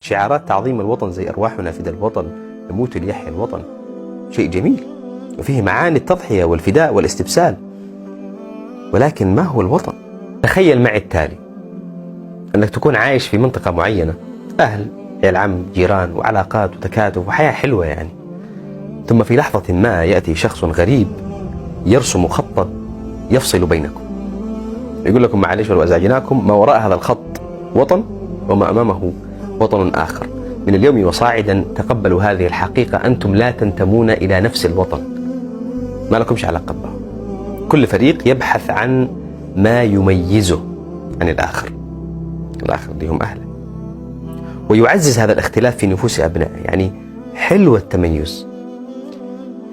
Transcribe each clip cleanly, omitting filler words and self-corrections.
شعارات تعظيم الوطن زي أرواحنا فداء الوطن، نموت ليحيى الوطن، شيء جميل وفيه معاني التضحية والفداء والاستبسال. ولكن ما هو الوطن؟ تخيل معي التالي: أنك تكون عايش في منطقة معينة، أهل، عيال عم، جيران، وعلاقات وتكاتف وحياة حلوة يعني. ثم في لحظة ما يأتي شخص غريب يرسم خطا يفصل بينكم، يقول لكم معلش ولو أزعجناكم، ما وراء هذا الخط وطن وما أمامه وطن آخر. من اليوم وصاعدا تقبلوا هذه الحقيقة: أنتم لا تنتمون إلى نفس الوطن، ما لكمش علاقة به. كل فريق يبحث عن ما يميزه عن الآخر اللي هم أهله، ويعزز هذا الاختلاف في نفوس أبنائه. يعني حلو التميز،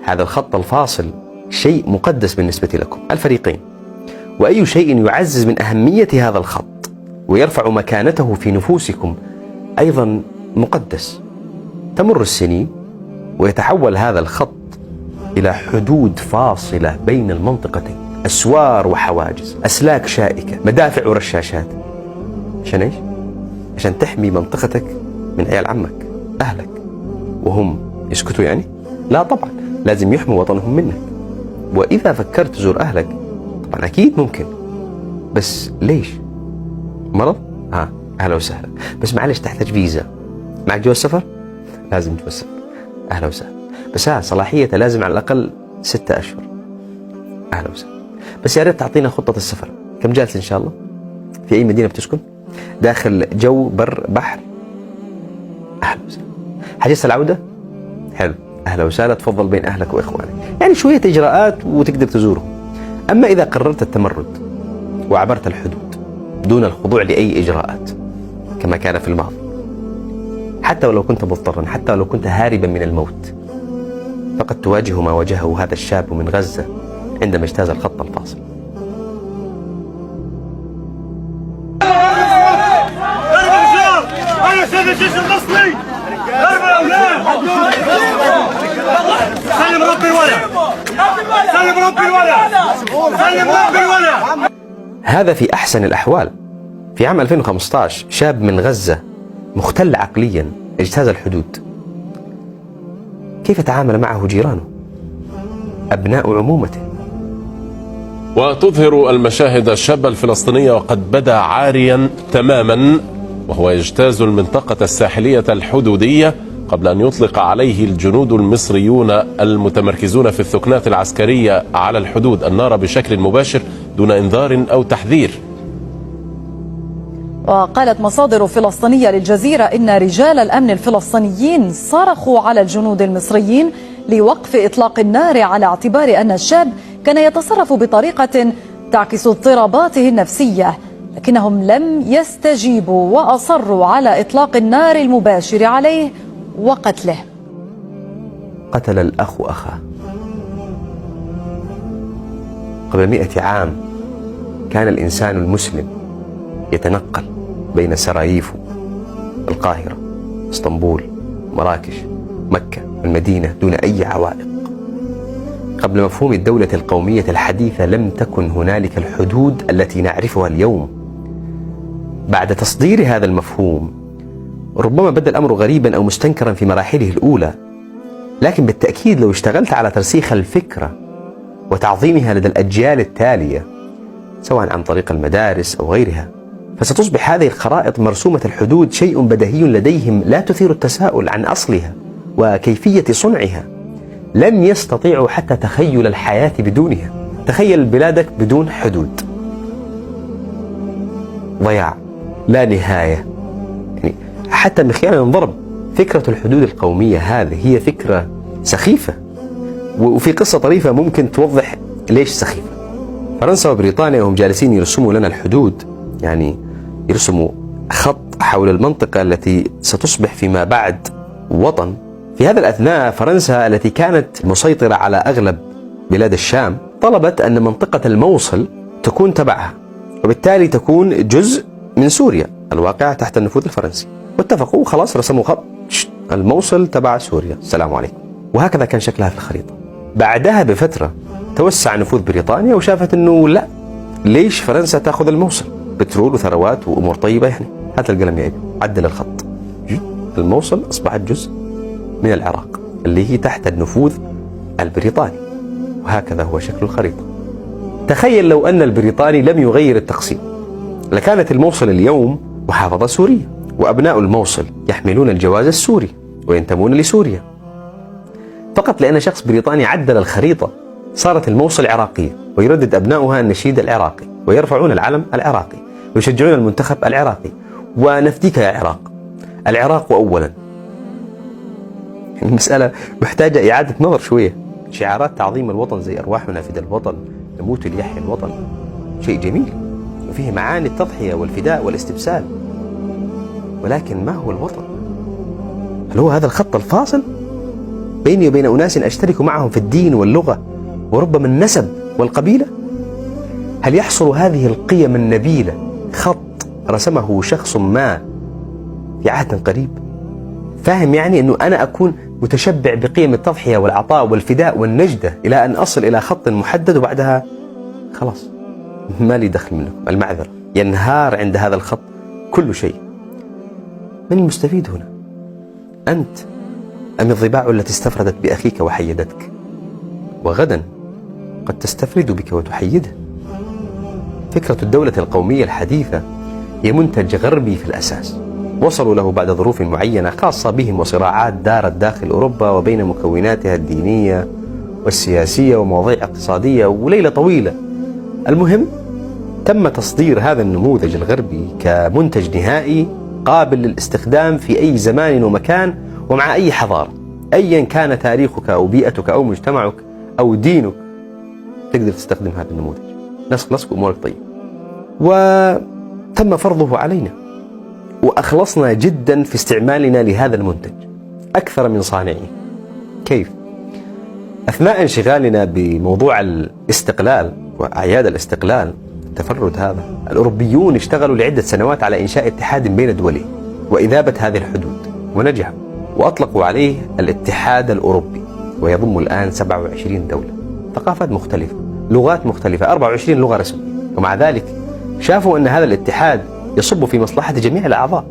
هذا الخط الفاصل شيء مقدس بالنسبة لكم الفريقين، وأي شيء يعزز من أهمية هذا الخط ويرفع مكانته في نفوسكم أيضا مقدس. تمر السنين ويتحول هذا الخط إلى حدود فاصلة بين المنطقتين، أسوار وحواجز، أسلاك شائكة، مدافع ورشاشات. عشان إيش؟ عشان تحمي منطقتك من عيال عمك أهلك، وهم يسكتوا يعني؟ لا طبعا، لازم يحموا وطنهم منك. وإذا فكرت تزور أهلك طبعا أكيد ممكن، بس ليش؟ مرض؟ أهلا وسهلا، بس معلش تحتاج فيزا. معك جواز سفر؟ لازم جواز سفر. أهلا وسهلا، بس صلاحيته لازم على الأقل 6 أشهر. أهلا وسهلا، بس يا ريت تعطينا خطة السفر. كم جالس إن شاء الله؟ في أي مدينة بتسكن؟ داخل جو بر بحر؟ أهلا وسهلا. حجزت العودة؟ حلو، أهلا وسهلا، تفضل بين أهلك وإخوانك. يعني شوية إجراءات وتقدر تزورهم. أما إذا قررت التمرد وعبرت الحدود دون الخضوع لأي إجراءات كما كان في الماضي، حتى ولو كنت مضطرا، حتى ولو كنت هاربا من الموت، فقد تواجه ما واجهه هذا الشاب من غزة عندما اجتاز الخط الفاصل. أنا شايف الجيش المصري، ضرب الأولاد، سلم ربي الولد، سلم ربي الولد، سلم ربي الولد. هذا في أحسن الأحوال. في عام 2015 شاب من غزة مختل عقليا اجتاز الحدود. كيف تعامل معه جيرانه، أبناء عمومته؟ وتظهر المشاهد الشاب الفلسطيني وقد بدا عاريا تماما وهو يجتاز المنطقة الساحلية الحدودية قبل أن يطلق عليه الجنود المصريون المتمركزون في الثكنات العسكرية على الحدود النار بشكل مباشر دون إنذار أو تحذير. وقالت مصادر فلسطينية للجزيرة إن رجال الأمن الفلسطينيين صرخوا على الجنود المصريين لوقف إطلاق النار على اعتبار أن الشاب كان يتصرف بطريقة تعكس اضطراباته النفسية، لكنهم لم يستجيبوا وأصروا على إطلاق النار المباشر عليه وقتله. قتل الأخ أخاه. قبل 100 عام كان الإنسان المسلم يتنقل بين سراييف القاهرة، اسطنبول، مراكش، مكة، المدينة دون أي عوائق. قبل مفهوم الدولة القومية الحديثة لم تكن هنالك الحدود التي نعرفها اليوم. بعد تصدير هذا المفهوم ربما بدا الأمر غريبا أو مستنكرا في مراحله الأولى، لكن بالتأكيد لو اشتغلت على ترسيخ الفكرة وتعظيمها لدى الأجيال التالية سواء عن طريق المدارس أو غيرها، فستصبح هذه الخرائط مرسومة الحدود شيء بديهي لديهم، لا تثير التساؤل عن أصلها وكيفية صنعها. لن يستطيعوا حتى تخيل الحياة بدونها. تخيل بلادك بدون حدود، ضياع لا نهاية. يعني حتى من خلال الضرب، فكرة الحدود القومية هذه هي فكرة سخيفة، وفي قصة طريفة ممكن توضح ليش سخيفة. فرنسا وبريطانيا وهم جالسين يرسموا لنا الحدود، يعني يرسموا خط حول المنطقة التي ستصبح فيما بعد وطن. في هذا الأثناء فرنسا التي كانت مسيطرة على أغلب بلاد الشام طلبت أن منطقة الموصل تكون تبعها، وبالتالي تكون جزء من سوريا الواقعة تحت النفوذ الفرنسي. واتفقوا خلاص، رسموا خط الموصل تبع سوريا، السلام عليكم. وهكذا كان شكلها في الخريطة. بعدها بفترة توسع نفوذ بريطانيا وشافت أنه لا، ليش فرنسا تأخذ الموصل؟ بترول وثروات وأمور طيبة، يعني هات القلم يا ابني عدل الخط. الموصل أصبحت جزء من العراق اللي هي تحت النفوذ البريطاني، وهكذا هو شكل الخريطة. تخيل لو أن البريطاني لم يغير التقسيم، لكانت الموصل اليوم محافظة سورية، وأبناء الموصل يحملون الجواز السوري وينتمون لسوريا. فقط لأن شخص بريطاني عدل الخريطة صارت الموصل عراقية، ويردد أبناؤها النشيد العراقي، ويرفعون العلم العراقي، ويشجعون المنتخب العراقي، ونفديك يا عراق، العراق أولا. المسألة محتاجة إعادة نظر شوية. شعارات تعظيم الوطن زي أرواحنا فداء الوطن، نموت ليحيى الوطن، شيء جميل وفيه معاني التضحية والفداء والاستبسال، ولكن ما هو الوطن؟ هل هو هذا الخط الفاصل بيني وبين أناس أشترك معهم في الدين واللغة وربما النسب والقبيلة؟ هل يحصل هذه القيم النبيلة خط رسمه شخص ما في عهد قريب؟ فاهم يعني أنه أنا أكون متشبع بقيم التضحية والعطاء والفداء والنجدة إلى أن أصل إلى خط محدد، وبعدها خلاص ما لي دخل منه، المعذرة، ينهار عند هذا الخط كل شيء. من المستفيد هنا؟ أنت أم الضباع التي استفردت بأخيك وحيدتك؟ وغدا قد تستفرد بك وتحيده. فكرة الدولة القومية الحديثة هي منتج غربي في الأساس، وصلوا له بعد ظروف معينة خاصة بهم وصراعات دارت داخل أوروبا وبين مكوناتها الدينية والسياسية ومواضيع اقتصادية وليلة طويلة. المهم تم تصدير هذا النموذج الغربي كمنتج نهائي قابل للاستخدام في أي زمان ومكان ومع أي حضارة، أيا كان تاريخك أو بيئتك أو مجتمعك أو دينك، تقدر تستخدم هذا النموذج. نسق أمورك طيب. وتم فرضه علينا، وأخلصنا جدا في استعمالنا لهذا المنتج أكثر من صانعه. كيف؟ أثناء انشغالنا بموضوع الاستقلال وأعياد الاستقلال، التفرد هذا، الأوروبيون اشتغلوا لعدة سنوات على إنشاء اتحاد بين دولين وإذابة هذه الحدود، ونجحوا وأطلقوا عليه الاتحاد الأوروبي، ويضم الآن 27 دولة، ثقافات مختلفة، لغات مختلفة، 24 لغة رسمية، ومع ذلك شافوا أن هذا الاتحاد يصب في مصلحة جميع الأعضاء.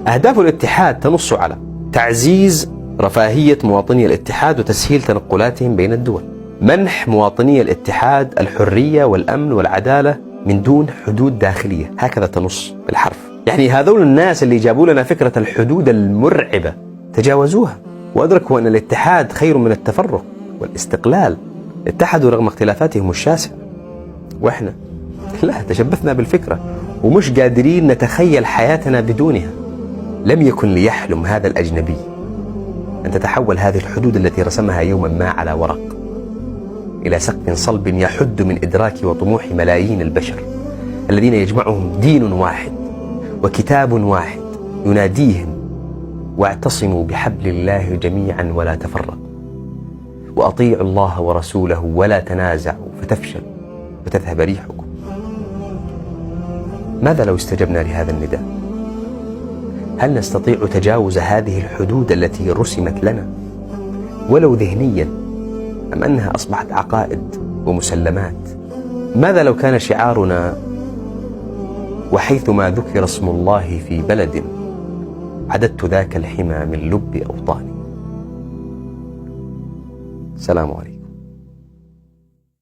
أهداف الاتحاد تنص على تعزيز رفاهية مواطني الاتحاد وتسهيل تنقلاتهم بين الدول، منح مواطني الاتحاد الحرية والأمن والعدالة من دون حدود داخلية، هكذا تنص بالحرف. يعني هذول الناس اللي جابوا لنا فكرة الحدود المرعبة تجاوزوها وأدركوا أن الاتحاد خير من التفرق والاستقلال. اتحدوا رغم اختلافاتهم الشاسعة، وإحنا لا، تشبثنا بالفكرة ومش قادرين نتخيل حياتنا بدونها. لم يكن ليحلم هذا الأجنبي أن تتحول هذه الحدود التي رسمها يوما ما على ورق إلى سقف صلب يحد من إدراك وطموح ملايين البشر الذين يجمعهم دين واحد وكتاب واحد يناديهم: واعتصموا بحبل الله جميعا ولا تفرقوا، وأطيعوا الله ورسوله ولا تنازعوا فتفشلوا وتذهب ريحكم. ماذا لو استجبنا لهذا النداء؟ هل نستطيع تجاوز هذه الحدود التي رسمت لنا ولو ذهنيا، أم أنها أصبحت عقائد ومسلمات؟ ماذا لو كان شعارنا: وحيثما ذكر اسم الله في بلد عددت ذاك الحمى من لب أوطاني؟ السلام عليكم.